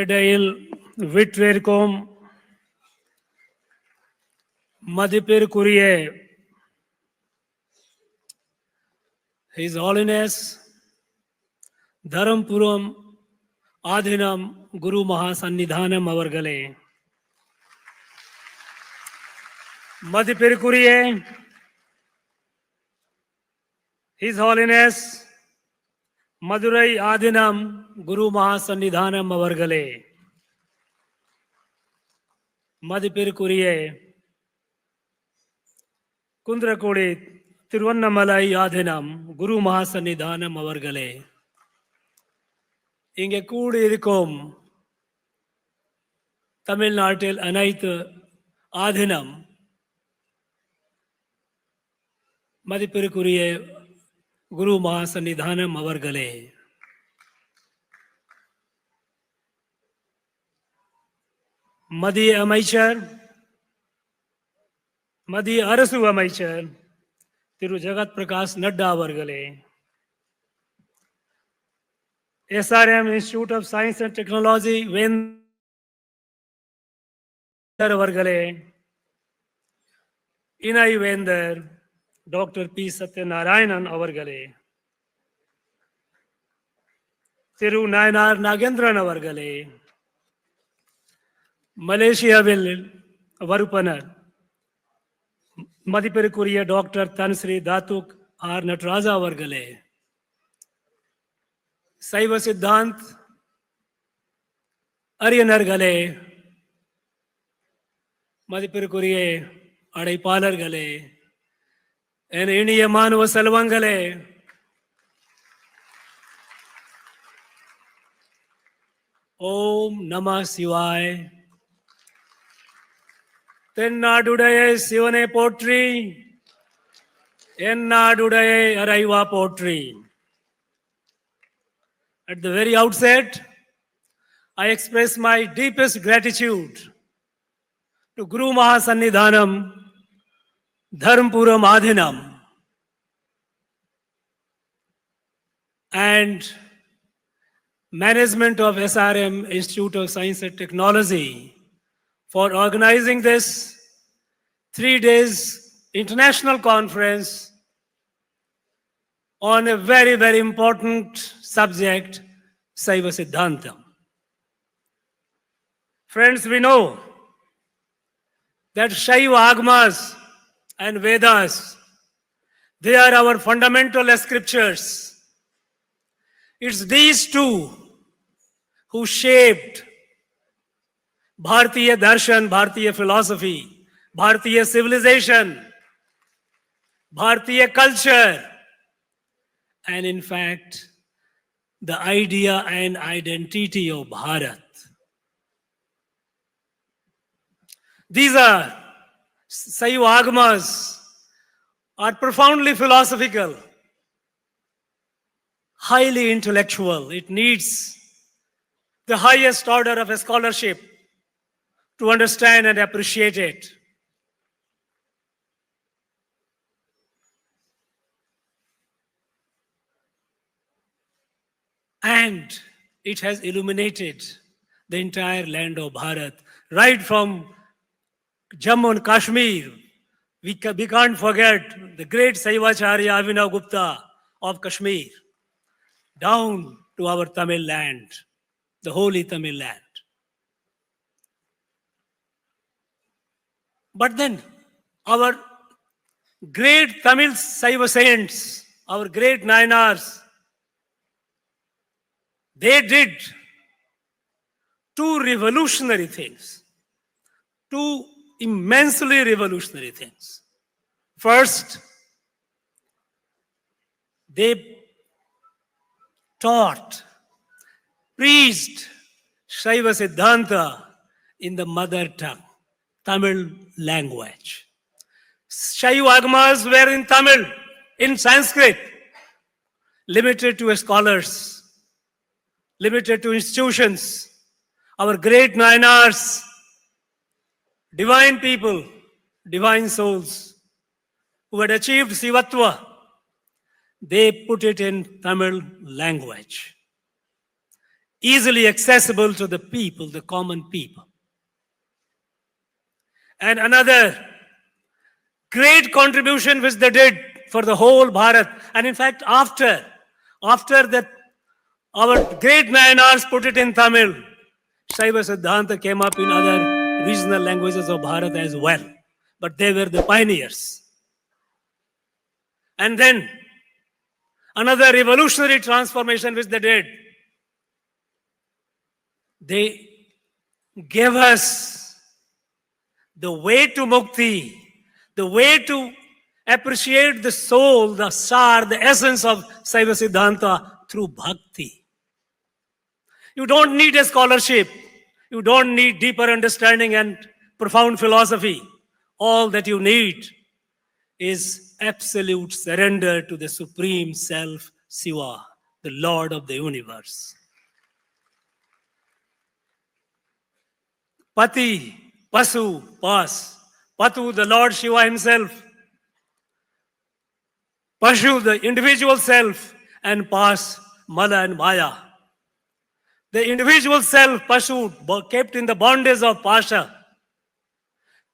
இடையில் விற்றிருக்கும் மதிப்பிற்குரிய His Holiness தரம்புரம் ஆதீனம் குரு மகாசன்னிதானம் அவர்களே, மதிப்பிற்குரிய His Holiness மதுரை ஆதீனம் குரு மகாசன்னிதானம் அவர்களே, மதிப்பிற்குரிய குன்றக்குடி திருவண்ணாமலை ஆதீனம் குரு மகாசன்னிதானம் அவர்களே, இங்கே கூடியிருக்கும் தமிழ்நாட்டில் அனைத்து ஆதீனம் மதிப்பிற்குரிய குரு மகாசன்னிதானம் அவர்களே, மத்திய அமைச்சர் மத்திய அரசு அமைச்சர் திரு ஜெகத் பிரகாஷ் நட்டா அவர்களே, SRM institute of science and technology வேந்தர் அவர்களே, இணை வேந்தர் டாக்டர் பி சத்யநாராயணன் அவர்களே, திரு நயனார் நாகேந்திரன் அவர்களே, மலேசியாவில் வறுப்பனர் மதிப்பிற்குரிய டாக்டர் தன்ஸ்ரீ தாத்துக் ஆர் நடராஜா அவர்களே, சைவ சித்தாந்த் அறிஞர்களே, மதிப்பிற்குரிய அழைப்பாளர்களே, என் இனிய மாணவ செல்வங்களே, ஓம் நம சிவாய். தென்னாடுடைய சிவனை போற்றி, என் நாடுடைய இறைவா போற்றி. At the very outset, I express my deepest gratitude to Guru Mahasannidhanam Dharmpuram Adheenam and management of SRM Institute of Science and Technology for organizing this 3 days international conference on a very, very important subject, Saiva Siddhantam. Friends, we know that Shaiva Agmas and Vedas, they are our fundamental scriptures. It's these two who shaped Bharatiya darshan, Bharatiya philosophy, Bharatiya civilization, Bharatiya culture, and in fact, the idea and identity of Bharat. These are Saiva Agmas are profoundly philosophical, highly intellectual. It needs the highest order of scholarship to understand and appreciate it. And it has illuminated the entire land of Bharat, right from Jammu and Kashmir. We can't forget the great Saivacharya Abhinav Gupta of Kashmir, down to our Tamil land, the holy Tamil land. But then our great Tamil Saiva saints, our great Nayanars, they did two revolutionary things, two immensely revolutionary things. First, they taught, preached Shaiva Siddhanta in the mother tongue, Tamil language. Shaiva Agmas were in Tamil, in Sanskrit, limited to scholars, limited to institutions. Our great Nayanars, divine people, divine souls, who had achieved Sivatva, they put it in Tamil language. easily accessible to the people, the common people. And another great contribution which they did for the whole Bharat. And in fact, after that, our great Nayanars put it in Tamil. Shaiva Siddhanta came up in other regional languages of Bharat as well. But they were the pioneers. And then another revolutionary transformation which they did. They gave us the way to mukti, the way to appreciate the soul, the sar, the essence of Saiva Siddhanta through bhakti. You don't need a scholarship. You don't need deeper understanding and profound philosophy. All that you need is absolute surrender to the Supreme Self, Shiva, the Lord of the universe. Pati, Pasu, Pas. Patu, the Lord Shiva himself. Pashu, the individual self. And Pas, Mala and Maya. The individual self, Pashu, kept in the bondage of Pasha.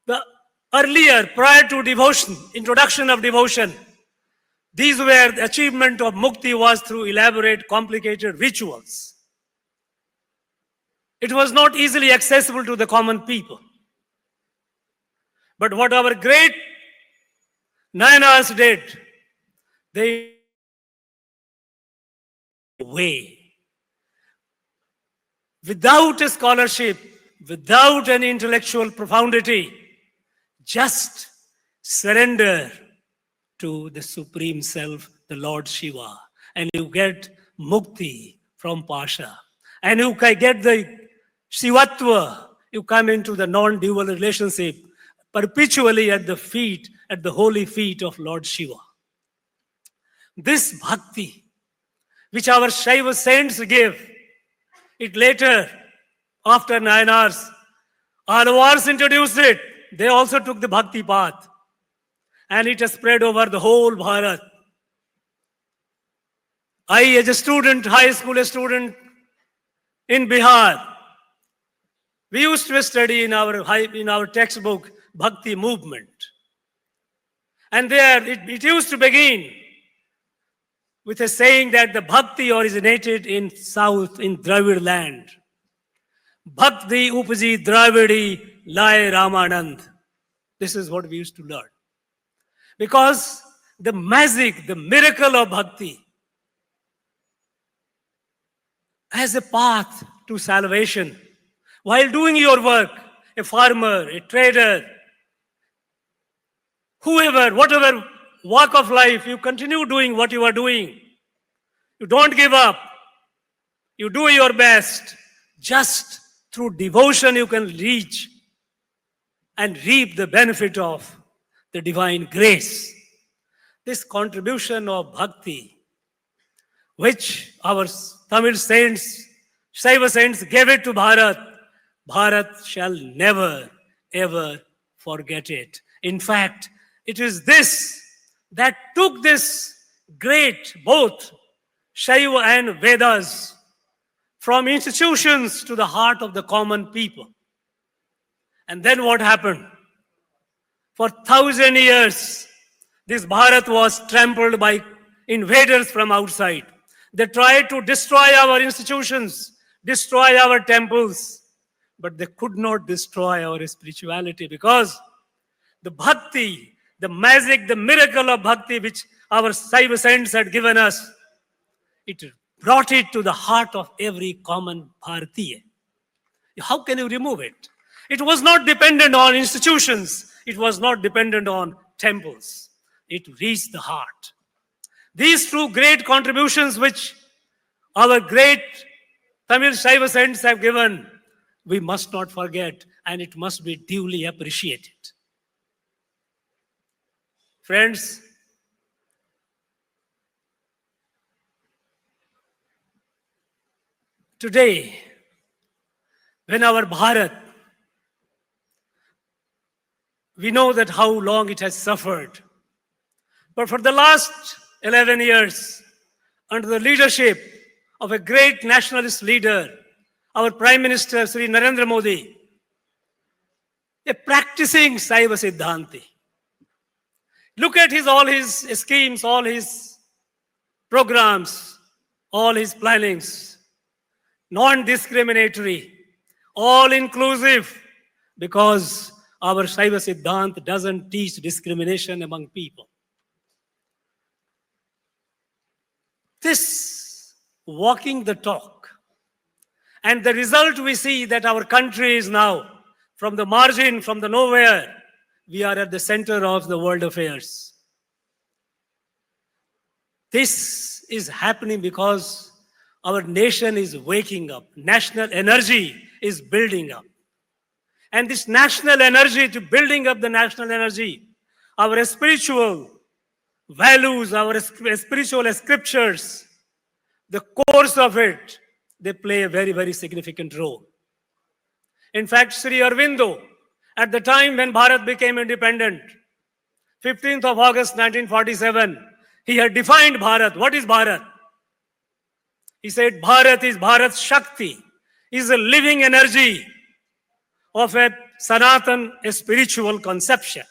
The earlier, prior to devotion, introduction of devotion, these were the achievement of mukti was through elaborate, complicated rituals. It was not easily accessible to the common people. But what our great Nayanars did, they way. Without a scholarship, without an intellectual profundity, just surrender to the Supreme Self, the Lord Shiva, and you get mukti from Pasha. And you get the Shivatva, you come into the non-dual relationship perpetually at the feet, at the holy feet of Lord Shiva. This bhakti, which our Shaiva saints give, it later, after Nayanars, Alvars introduced it. They also took the bhakti path. And it has spread over the whole Bharat. I, as a student, high school student in Bihar, we used to study in our textbook Bhakti movement. And there it used to begin with a saying that the Bhakti originated in south, in Dravid land. Bhakti upaji Dravidi lai Ramanand. This is what we used to learn. Because the magic, the miracle of bhakti as a path to salvation. While doing your work, a farmer, a trader, whoever, whatever walk of life, you continue doing what you are doing. You don't give up. You do your best. Just through devotion you can reach and reap the benefit of the divine grace. This contribution of bhakti, which our Tamil saints, Saiva saints gave it to Bharat, Bharat shall never ever forget it. In fact, it is this that took this great, both Shaiva and Vedas, from institutions to the heart of the common people. And then what happened? For 1,000 years, this Bharat was trampled by invaders from outside. They tried to destroy our institutions, destroy our temples, but they could not destroy our spirituality because the bhakti, the magic, the miracle of bhakti which our Saiva saints had given us, it brought it to the heart of every common Bharatiya. How can you remove it? It was not dependent on institutions. It was not dependent on temples. It reached the heart. These two great contributions which our great Tamil Shaiva saints have given, we must not forget, and it must be duly appreciated. Friends, today, when our Bharat, we know that how long it has suffered. But for the last 11 years, under the leadership of a great nationalist leader, our Prime Minister, Sri Narendra Modi, a practicing Saiva Siddhanti. Look at all his schemes, all his programs, all his plannings. Non-discriminatory, all-inclusive, because our Shaiva Siddhant doesn't teach discrimination among people. This walking the talk, and the result we see that our country is now from the margin, from the nowhere, we are at the center of the world affairs. This is happening because our nation is waking up. National energy is building up. And this national energy, to building up the national energy, our spiritual values, our spiritual scriptures, the course of it, they play a very, very significant role. In fact, Sri Aurobindo, at the time when Bharat became independent, 15th of August 1947, he had defined Bharat. What is Bharat? He said, Bharat is Bharat Shakti, is a living energy of a Sanatan, a spiritual conception,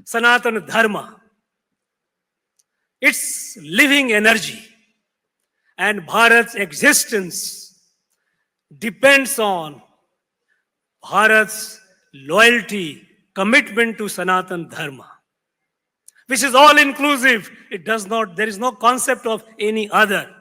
Sanatana Dharma. It's living energy. And Bharat's existence depends on Bharat's loyalty, commitment to Sanatan Dharma, which is all inclusive. There is no concept of any other.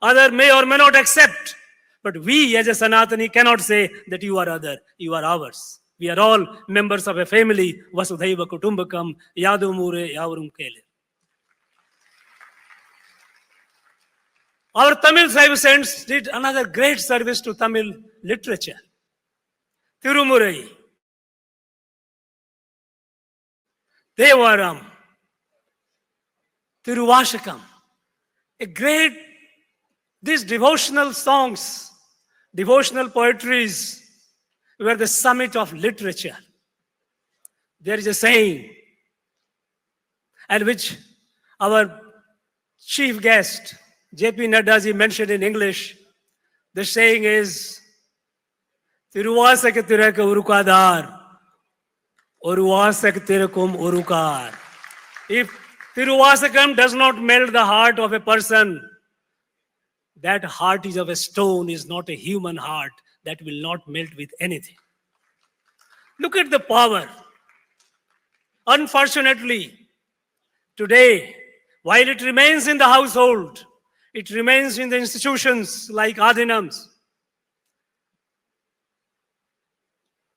Other may or may not accept, but we as a Sanatani cannot say that you are other, you are ours. We are all members of a family, Vasudhaiva Kutumbakam, Yadu Mure, Yavarum Kele. Our Tamil Saiva saints did another great service to Tamil literature. Tirumurai, Devaram, Tiruvashakam, these devotional songs, devotional poetries were the summit of literature. There is a saying, and which our chief guest, J.P. Nadda ji, mentioned in English. The saying is, Tiruvasak tiraka urukadar, Uruvasak tirakum urukar. If Tiruvasakam does not melt the heart of a person, that heart is of a stone, is not a human heart that will not melt with anything. Look at the power. Unfortunately, today, while it remains in the household, it remains in the institutions like Adheenams.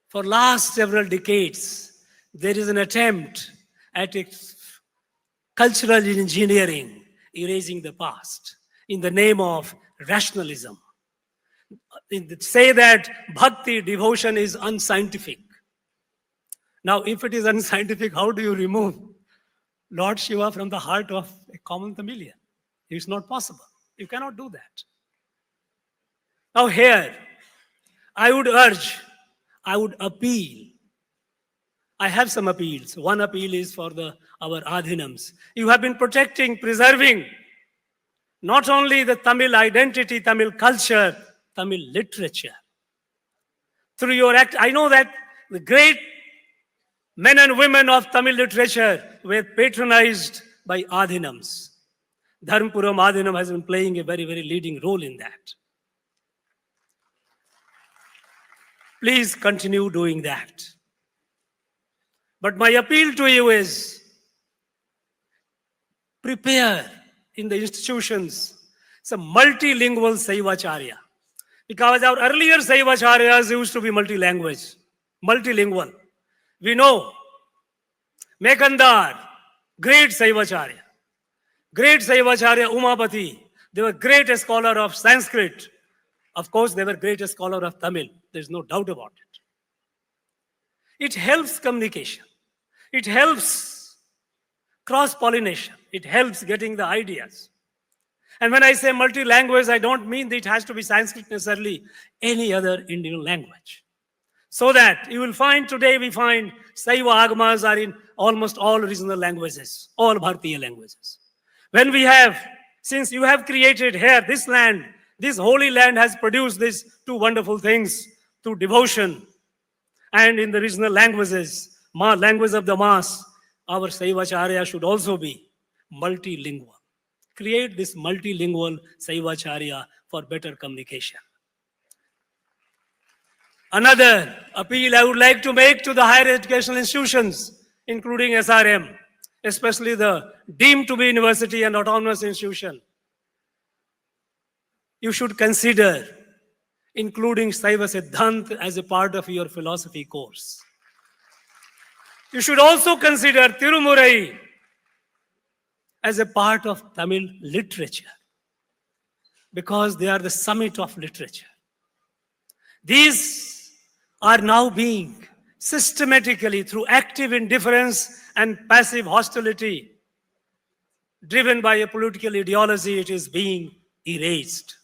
For last several decades, there is an attempt at cultural engineering, erasing the past, in the name of rationalism. Say that bhakti, devotion, is unscientific. Now, if it is unscientific, how do you remove Lord Shiva from the heart of a common Tamilian? It's not possible. You cannot do that. Now here, I would appeal. I have some appeals. One appeal is for our Adheenams. You have been protecting, preserving not only the Tamil identity, Tamil culture, Tamil literature. Through your act, I know that the great men and women of Tamil literature were patronized by Adheenams. Dharmpuram Adheenam has been playing a very, very leading role in that. Please continue doing that. But my appeal to you is, prepare in the institutions some multilingual Saivacharya. Because our earlier Saivacharyas used to be multilingual. We know Mekandar, great Saivacharya. Great Saivacharya Umapati, they were great scholar of Sanskrit. Of course, they were great scholar of Tamil. There's no doubt about it. It helps communication. It helps cross-pollination. It helps getting the ideas. And when I say multi-language, I don't mean that it has to be Sanskrit necessarily, any other Indian language. So that you will find today, we find Saiva Agamas are in almost all regional languages, all Bharatiya languages. When we have Since you have created here, this land, this holy land has produced these two wonderful things through devotion and in the regional languages, language of the mass, our Saivacharya should also be multilingual. Create this multilingual Saivacharya for better communication. Another appeal I would like to make to the higher educational institutions, including SRM, especially the deemed to be university and autonomous institution. You should consider including Saiva Siddhant as a part of your philosophy course. You should also consider Tirumurai as a part of Tamil literature, because they are the summit of literature. These are now being systematically, through active indifference and passive hostility, driven by a political ideology, it is being erased.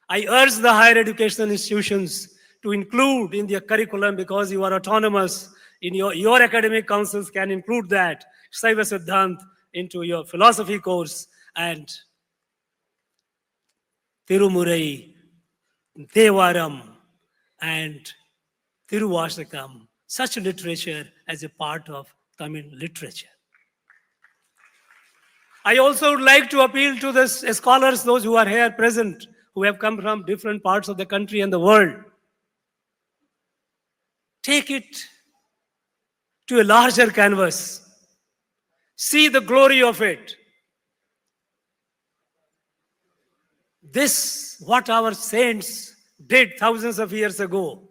I urge the higher educational institutions to include in their curriculum, because you are autonomous, in your academic councils can include that, Saiva Siddhant into your philosophy course, and Tirumurai, Devaram, and Tiruvashakam, such literature as a part of Tamil literature. I also would like to appeal to the scholars, those who are here present, who have come from different parts of the country and the world. Take it to a larger canvas. See the glory of it. This, what our saints did thousands of years ago,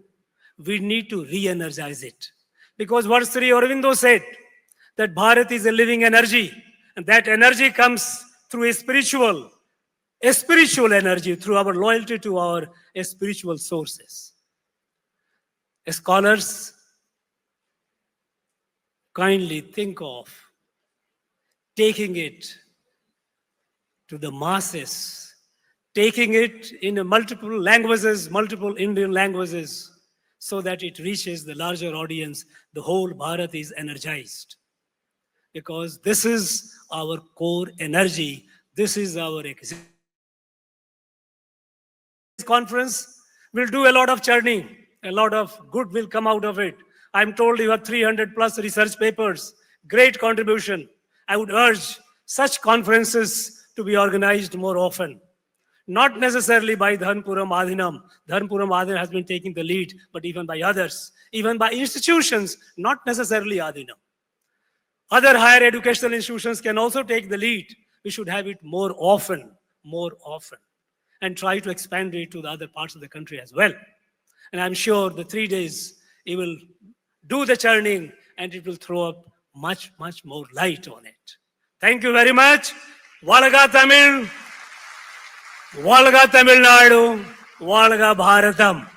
we need to re-energize it. Because what Sri Aurobindo said, that Bharat is a living energy, and that energy comes through a spiritual energy, through our loyalty to our spiritual sources. Scholars, kindly think of taking it to the masses, taking it in multiple languages, multiple Indian languages, so that it reaches the larger audience. The whole Bharat is energized. Because this is our core energy. This is our existence. This conference will do a lot of churning. A lot of good will come out of it. I'm told you have 300 plus research papers. Great contribution. I would urge such conferences to be organized more often. Not necessarily by Dhanpuram Adheenam. Dhanpuram Adheenam has been taking the lead, but even by others, even by institutions, not necessarily Adheenam. Other higher educational institutions can also take the lead. We should have it more often, and try to expand it to the other parts of the country as well. And I'm sure the 3 days, it will do the churning, and it will throw up much, much more light on it. Thank you very much. Valga Tamil, Valga Tamil Nadu, Valga Bharatam.